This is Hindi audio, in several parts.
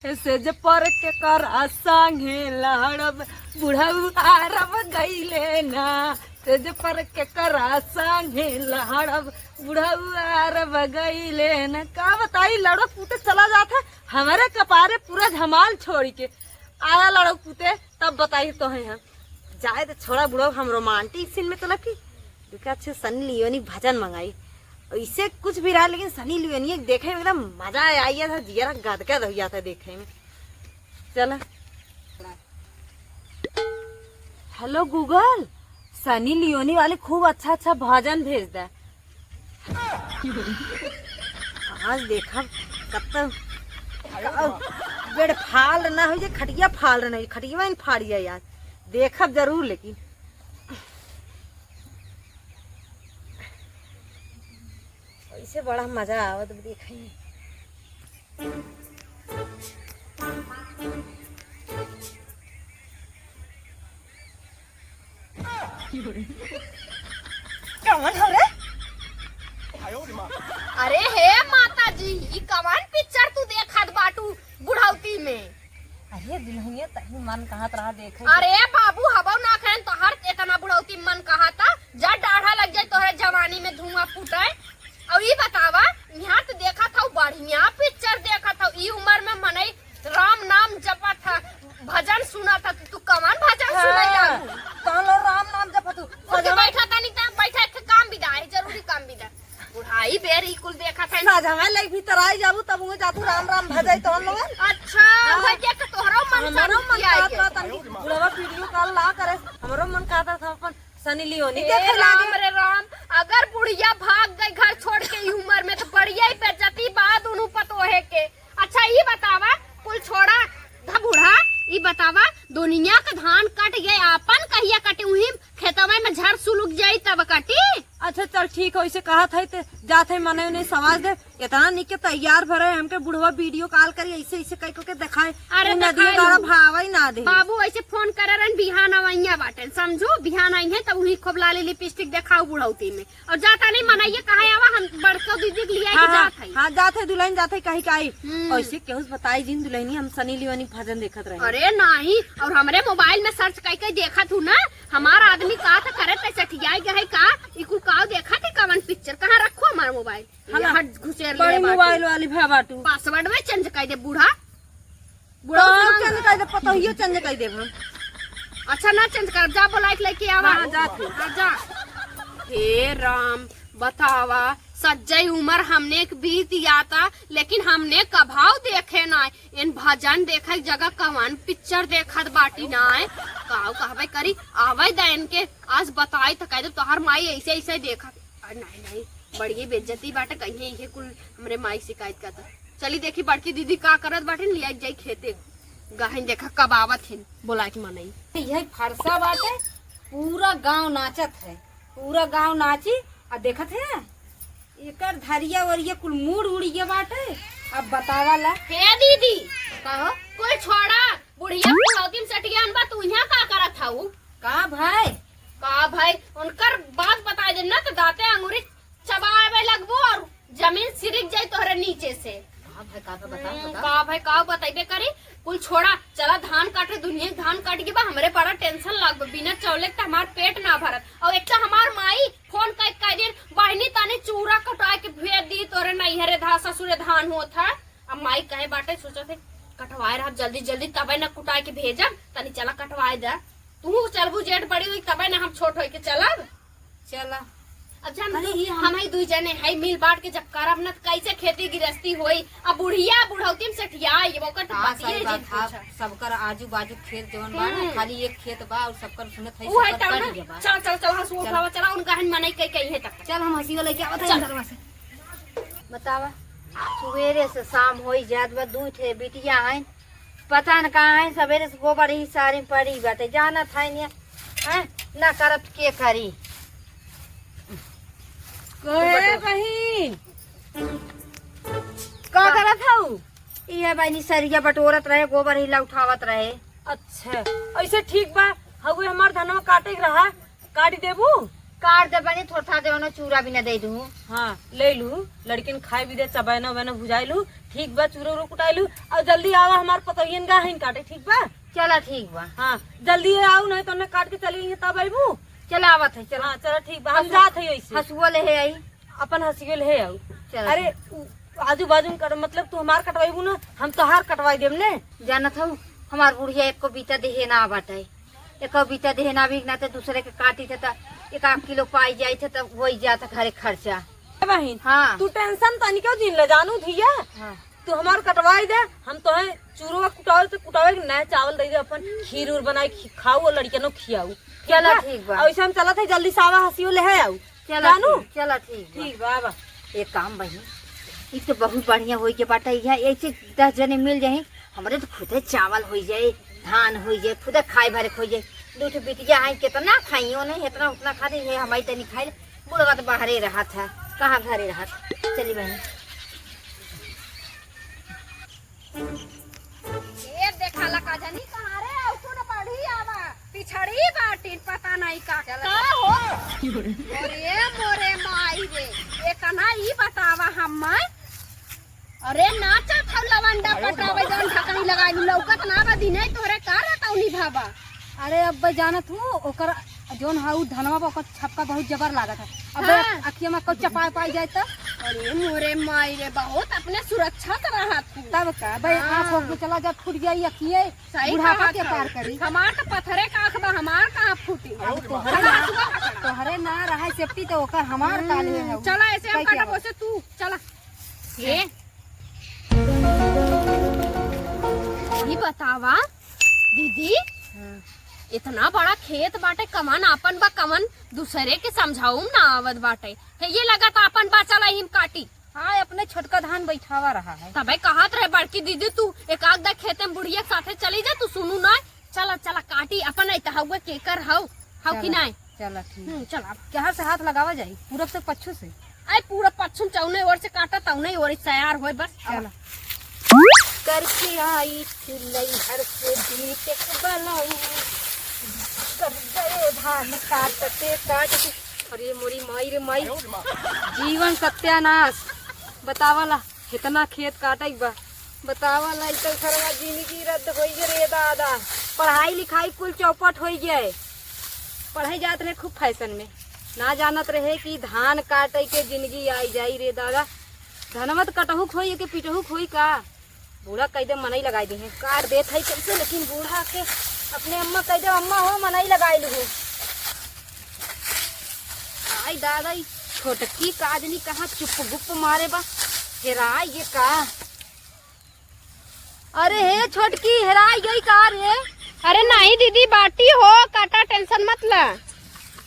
सेज पर के कर संगे लहड़ब बुढ़ऊ आरब गईले ना। सेज पर के कर संगे लहड़ब बुढ़ऊ आरब गईले ना। का बताई लड़ो पूते चला जाता हमारे कपारे पूरा धमाल छोड़ के आया लड़ो पूते। तब बताई तो है हम जाए तो छोड़ा बुढ़ऊ हम रोमांटिक सीन में तो लगी देखा अच्छे सनी लियोनी भजन मंगाई इससे कुछ भी रहा लेकिन सनी लियोनी देखे में एकदम मजा आया था जिया गदगद हो गया था देखे में। चला हेलो गूगल सनी लियोनी वाले खूब अच्छा अच्छा भजन भेज दे। आज देखा कब तक बेड़ फाल ना हो जाए खटिया फाल रहा खटिया में फाड़िया यार देखब जरूर लेकिन ऐसे बड़ा मजा आवत देखे में। कौन हो रे? अरे हे माता जी ई कौन पिक्चर तू देखत बाटू बुढ़ौती में? अरे दुल्हनिया तही मन कहात रहा देखे। अरे बाबू हबो ना खेन तो हर इतना बुढ़ौती में मन कहाता जा डाढ़ा लग जाए तोहरे जवानी में धुआं फूटे। और ये बतावा यहाँ तो देखा था बढ़िया पिक्चर देखा था ई उम्र में मने राम नाम जपा था भजन सुना था तू कौन भजन सुना जाऊ? कौन राम नाम जपा तू बैठा था नहीं था बैठा के काम विदा है जरूरी काम विदा बुढ़ाई बेरी कुल देखा था साजा में लग भीतर आई जाबू तब उहे जातू राम राम भजाई तो लोग। अच्छा वो देख तोहरो मन हमारो मन कहता था बुढ़वा वीडियो कॉल ला करे हमरो मन कहता था अपन सनी लियोनी देखे राम रे राम अगर बुढ़िया भाग गई घर छोड़ के ई उम्र में तो बढ़िया ही बेइज्जती बात उन्हू पतोहे के। अच्छा ये बतावा कुल छोड़ा धा बूढ़ा ये बतावा दुनिया का धान कट गए आपन कहिया कटे उही खेतवा में झड़ सुलुक जाई तब कटी। अच्छा चल ठीक है इसे कहा था जाते मने उन्हें सवाल दे इतना नहीं के तैयार भरे हमके बुढ़वा वीडियो कॉल करी ऐसे ऐसे कह के दिखाए। अरे नदी का भावा ही ना दे बाबू ऐसे फोन करे रन बिहान आवैया बाटे समझो बिहान आई है तब उही खूब लाली लिपस्टिक दिखाओ बुढ़ौती में और जाता नहीं मनाइए कहा आवा हम बड़को दीदी के लिए जात है। हां जाते दुल्हन जाते कहीं काई ऐसे केहू बताई जिन दुल्हनी हम सनी लियोनी भजन देखत रहे। अरे नहीं और हमरे मोबाइल में सर्च करके देखा तू ना हमारा आदमी का था करे पैसा ठियाई गए का इकु का देखा थे कवन पिक्चर कहाँ रखो हमारा मोबाइल हट घुसेर ले मोबाइल वाली भाबाटू पासवर्ड में चेंज कर दे बूढ़ा बूढ़ा चेंज कर दे पता ही चेंज कर दे हम। अच्छा ना चेंज कर जा बोला लेके आवा जा। हे राम बतावा सज्जई उम्र हमने एक बीत आता लेकिन हमने कभाव देखे ना इन भजन देखे जगह कवन पिक्चर देखत बाटी ना काव कहबे करी आवे दैन के आज बताई तो कह दे तोहर माई ऐसे ऐसे देखा नहीं नहीं बड़ी बेइज्जती बाटे कहीं ये कुल हमरे माई शिकायत करता। चली देखी बड़की दीदी का करत बाटे लिया जाई खेते गहन देखा कब आवत है बोला कि मनई यही फरसा बाटे पूरा गांव नाचत है पूरा गांव नाची आ देखत है एकर धरिया वरिया कुल मूड उड़िया बाटे। अब बतावा ला हे दीदी कहो कोई छोड़ा बुढ़िया बुढ़ौती में सटियान बा तू यहाँ का करत थाऊ का भाई उनकर बात बता दे ना तो दाते अंगूरी चबावे लगबो और जमीन सिरक जाए तोहरे नीचे से। का भाई का बताइबे करी कुल छोड़ा चला धान काटे दुनिया धान काट के बा हमरे बड़ा टेंशन लाग बिना चौले के हमार पेट ना भरत और एक हमार माई फोन कर दिन बहनी ताने चूरा कटा के भेज दी तोरे नैहरे धा ससुरे धान होत है। अब माई कहे बाटे सोचो थे कटवाए रहा जल्दी जल्दी तबे न कुटाए के भेजब तनी चला कटवाए दे तू चलबू जेठ बड़ी हुई तबे न हम छोट हो के चलब चला। अच्छा हम ही दुई जने है मिल बांट के जब करब न कैसे खेती गृहस्थी होई अब बुढ़िया बुढ़ौती में सठियाई ओकर तो बात सबकर आजू बाजू खेत जवन बा खाली एक खेत बा और सबकर सुनत है वो है चल चल चल हंस उठावा चला उनका हन मने कहीं है तक चल हम हंसी लेके आवत है घरवा से। बतावा सवेरे से शाम होई जात बा दू ठे बिटिया हैं पता न कहाँ है सवेरे से गोबर ही सारी पड़ी बाटे जाना था हैं ना करत के करी कहे बहिन का करत हूँ ये बहनी सरिया बटोरत रहे गोबर हिला उठावत रहे। अच्छा ऐसे ठीक बा हवे हमार धनवा काटे के रहा काट देबू काट दे बनी थोड़ा दे चूरा भी न दे दू। हाँ ले लू लड़किन खाए भी दे चबाना वना भुजाई लू ठीक बा, चूरो उरो कुटाइलू और जल्दी आवा, हमार पतोहियन गा है काटे, ठीक बा। चला ठीक बा। हाँ जल्दी आओ, नहीं तो काट के चली तब आईबू। चला आवत है, चला। हाँ चलो ठीक बा, हम जात है ऐसे हसुआ ले है आई। अपन हंसियल है आओ। चला। अरे आजू बाजू कर मतलब तू हमार कटवाईबू ना, हम तोहार कटवाई देम ने। जानत हूँ हमार बुढ़िया एक को बीता देहे ना बाटे, एक को बीता देहे ना भी ना तो दूसरे के काटी थे तो 1 किलो पाई जाए थे तो वही जाता घरे खर्चा। बहन हाँ तू टेंशन तनी क्यों जिन ले जानू धिया, हाँ तू हमार कटवाई दे, हम तो है चूरवा कुटावे तो कुटावे के नया चावल दे दे, अपन खीर उर बनाई खाऊ और लड़कियों खियाऊ। चला ठीक बा। ऐसे हम चला थे जल्दी सावा हंसियो ले है आऊ। चला जानू चला ठीक बा। ठीक बा बा। एक काम बही ई तो बहुत बढ़िया हो के बाटा, यहाँ ऐसे 10 जने मिल जाए हमारे तो खुदे चावल हो जाए, धान हो जाए, खुदे खाए भरे हो जाए। दूठ बिटिया है कितना खाइयो नहीं, इतना उतना खाते है हमारी तनी खाई। बुढ़वा तो बाहर ही रहा था, कहाँ घरे रहा था। चली बहन ये देखा लका जानी कहाँ रे औसो न पढ़ी आवा पिछड़ी बाटी पता नहीं का हो। अरे मोरे माई रे इतना ई बतावा हम। अरे नाचा था लवंडा पटावे जौन ढकनी लगाई लौकत ना बा दिने तोरे का रहतौनी भाबा। अरे अब जानत हूँ ओकर जोन हाउ धनवा पर ओकर छप्पा बहुत जबर लागत है। अब हाँ। अखिया में कुछ चपाई पाई जाए तो अरे मोरे माई रे बहुत अपने सुरक्षा से रहा तू। तब का भाई हाँ। आँख होके चला जब फूट जाई अखिए सही बुढ़ापा कहा के था। पार करी। हमार तो पत्थरे का आँख बा, हमार कहाँ फूटी। तोहरे ना रहा सेफ्टी तो ओकर हमार काल में है। चला ऐसे हम कैसे काटा आवा? बोसे तू चला। ये बतावा दीदी, इतना बड़ा खेत बाटे, कमन आपन बा, कमन दूसरे के समझाऊ ना आवत बाटे। है ये लगा था अपन बा चला हिम काटी। हाँ अपने छोटका धान बैठावा रहा है। तबे कहत रहे बड़की दीदी तू एक आध दा खेते में बुढ़िया के साथे चली जा, तू सुनू ना। चला चला काटी अपन ऐता हुआ केकर हाउ हाउ कि नहीं। चला ठीक। चला कहाँ से हाथ लगावा जाई, पूरब से पच्छू से। आई पूरा पच्छुम चौने ओर से काटा तौने ओर तैयार होए बस। चला करके आई थिलई हर से बीते बलाऊ कर गए धान काटते काट। अरे मोरी माई रे माई, जीवन सत्यानाश। बतावाला इतना खेत काटई बा, बतावाला इतना सरवा जिंदगी रद्द हो गई रे दादा। पढ़ाई लिखाई कुल चौपट हो गए। पढ़ाई जात रहे खूब फैशन में, ना जानत रहे कि धान काटे के जिंदगी आई जाई रे दादा। धनवा तो कटहू खोई के पिटहू खोई का। बूढ़ा कैदे मनई लगाई दे हैं, काट देत है कैसे, लेकिन बूढ़ा के अपने अम्मा कैदे अम्मा हो मनई लगाई लू। आई दादा ई छोटकी काजनी कहाँ चुप गुप मारे बा, हेराई ये का। अरे हे छोटकी हेराई गई का रे। अरे नहीं दीदी बाटी हो, काटा टेंशन मत ला।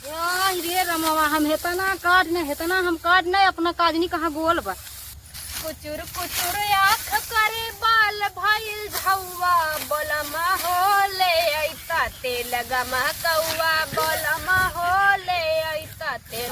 यार रे रमवा, हम हेतना काट न हेतना हम काट न, अपना काजनी कहाँ गोल बा। कुचुर कुचुर आँख करे बाल भइल झौवा, बोलमा हो ले ऐता तेल गमा कौवा, बोलमा हो ले ऐता तेल।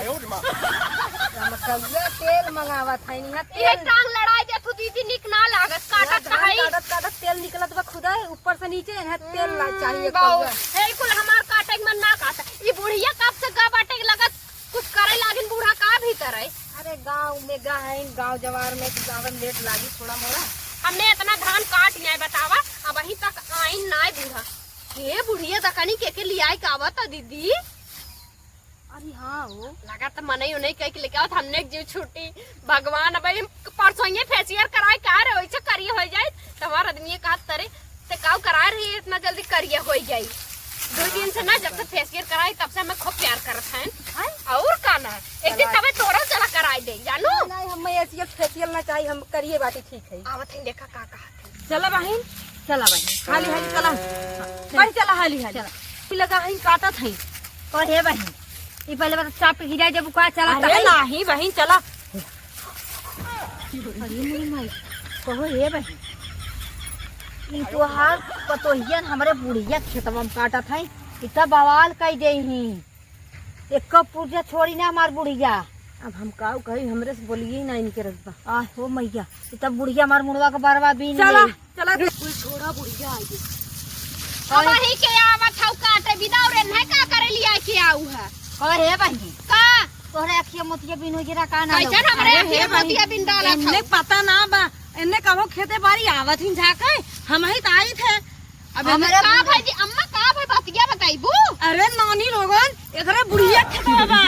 कौआ तेल मंगावत है निहा ये तेल। टांग लड़ाई दे तू दीदी निक ना लागत काटत कहाई। काटत काटत तेल निकलत बा खुदा ऊपर से नीचे है तेल ला चाहिए बाऊ कौआ। हे कुल हमार काटे के मन ना काटा। ये बुढ़िया कब से गा बाटे के लगत कुछ करे लागिन बूढ़ा का भीतर है। अरे गाँव में गा है, गाँव जवार में गावन लेट लागी थोड़ा मोड़ा। हमने इतना धान काट लिया है बतावा, अब अभी तक आइन ना बूढ़ा। हे बुढ़िया दकनी के लिया का आवत दीदी। अरे हाँ वो लगा तो मनई उन्हीं कह के लेके आवत, हमने जीव छुट्टी भगवान। अब परसों ये फेसियर कराए का रे वैसे करिए हो जाए। तुम्हारा आदमी कहा तरे ते काव करा रही इतना जल्दी करिए हो जाए। 2 दिन से ना जब से फेसियर कराई तब से मैं खूब प्यार करत है। और का ना एक दिन तबे तोरा चला कराई दे जानू। नहीं हमें ऐसी फेसियल ना चाहिए, हम करिए बाटी ठीक है। आवत है देखा का कहा चला बहन, चला भाई हाली हाली चला बहन, चला हाली हाली लगा है काटत है। और हे बहन ई पहले बता चाप गिरा जब का चला अरे नहीं बहन चला। अरे मेरी माई कहो हे बहन ई तो हार पतोहियन हमरे बुढ़िया खेतवा में काटा था, इतना बवाल कई दे ही एक कप पुर्जा छोड़ी ना हमार बुढ़िया। अब हम का कही, हमरे से बोलिए ही नहीं निकल बा। आ हो मैया इतना बुढ़िया हमार मुड़वा का बरवा भी चला नहीं। चला कोई छोड़ा बुढ़िया आई। अब वही के आवत हौ काटे बिदाव रे नहीं का करे लिया के आऊ है और हे बहन का तोहरे अखिया मोतिया बिन हो गिरा का ना कैसन हमरे अरे अखिया हे बहन, मोतिया बिन डालत हौ। इन्हें पता ना बा, इन्ने कहो खेते बारी आवत ही जाके हम ही तो आई थे। अब हमारे का भाई जी अम्मा का भाई बतिया बताइबू अरे नानी लोगन एकरे बुढ़िया खेतवा बा।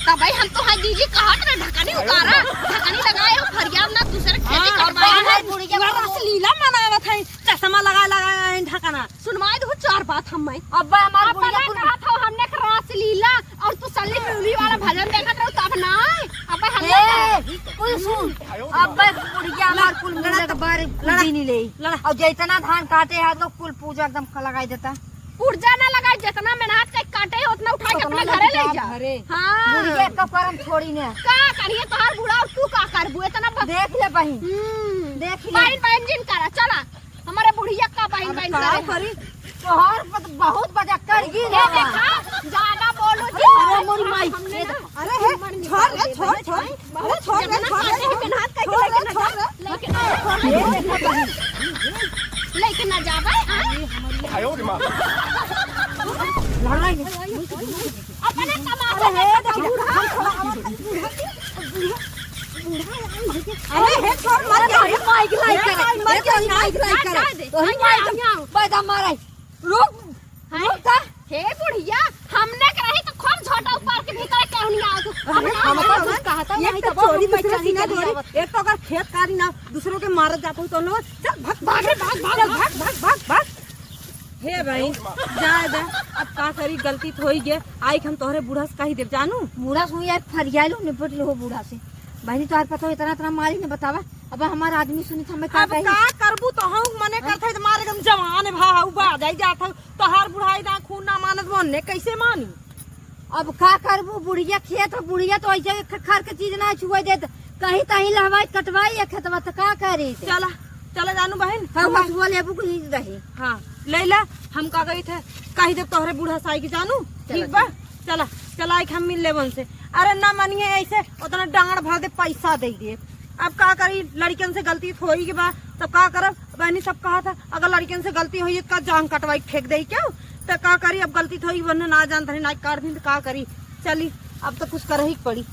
का भाई हम तो हां दीदी कहत ना ढकनी उतारा ढकनी लगाए हो फरियाद ना दूसरे खेती करवाए बुढ़िया लीला मनावत है चश्मा लगा लगा ढकना। सुनवाई दो चार बात हम मैं अब्बा हमार अपना बुढ़िया कहा था हमने रास लीला और तू सल्ली पिउली वाला भजन देखत रहो तब ना अब हमने कुल सुन अब्बा बुढ़िया हमार कुल मिला के बारे लड़ी नहीं ले और जितना धान काटे है लोग कुल पूजा एकदम लगाई देता। ऊर्जा ना लगा जितना मेहनत के काटे उतना उठा के अपने घरे ले जा। हां बुढ़िया का करम छोड़ी ने का करिए तोहार बुढ़ा और तू का करबू इतना देख ले बहिन देख ले बहन बहन जिन करा चला हमारे बुढ़िया का बहन बहन करे तोहर बहुत बजा कर गी ये देखा ज्यादा बोलो जी अरे मोरी माई अरे हे छोड़ अरे छोड़ लेकिन ना जाबे लड़ाई अपने कमा अरे हे छोड़ मत अरे माइक लाइक कर माइक लाइक कर तो ही माइक पैदा मारे रुक रुक हे बुढ़िया हमने रही तो खूब झोटा ऊपर के भीतर क्यों नहीं आओ तू हम तो कुछ कहा था ये तो चोरी बच्चा ना धोरी एक तो अगर खेत कारी ना दूसरों के मारत जाता तो लोग चल भाग हे भाई जा अब का करी गलती तो होई गे आई हम तोहरे बूढ़ा से कही देव जानू बूढ़ा सुन यार फरियालो निपट लो बूढ़ा से बहनी तोहार पता हो इतना मारी ने बतावा अब हमारा आदमी सुनी था मैं का अब का करबू तो हम मने करथे तो मारे एकदम जवान भाऊ बा जाई जात तोहार बुढ़ाई ना खून ना मानत मोने कैसे मानी। अब का करबू बुढ़िया खेत बुढ़िया तो ऐसे खर के चीज ना छुए देत कहीं तहीं लहवाई कटवाई या खेतवा तो का करे चला जानू बहन हम हसुआ लेबू को ही रही हां लैला हम का गई थे कही जब तोहरे बूढ़ा साई की जानू ठीक बा चला एक हम मिल लेबन से। अरे ना मानिए ऐसे उतना डांड भर दे पैसा दे दिए अब का करी लड़कियन से गलती होई के बा तब का करब बहनी सब कहा था अगर लड़कियन से गलती होई का जान कटवाई फेंक दे क्यों तो का करी अब गलती होई वरना ना जानत ना काट दी तो का करी चली अब तो कुछ कर ही पड़ी।